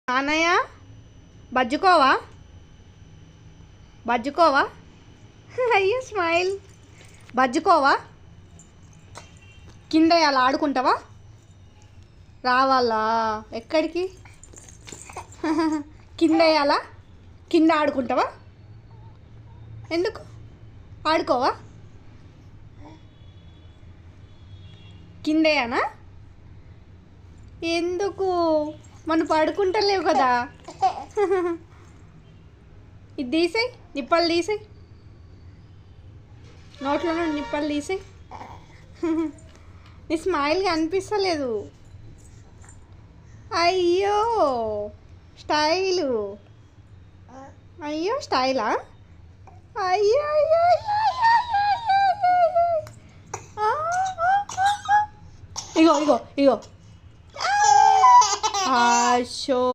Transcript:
నాన్నయ్య బజ్జుకోవా బజ్జుకోవా అయ్యో స్మైల్ బజ్జుకోవా కింద అలా ఆడుకుంటావా రావాలా ఎక్కడికి కింద వేయాలా కింద ఆడుకుంటావా ఎందుకు ఆడుకోవా కింద వేయనా ఎందుకు మనం పడుకుంటలేవు కదా ఇది తీసేయి నిప్పలు తీసేయి నోట్లో నుండి నిప్పలు తీసేయి నీ స్మైల్గా అనిపిస్తలేదు అయ్యో స్టైలు అయ్యో స్టైలా అయ్యో అయ్యో ఇగో ఇగో ఇగో షో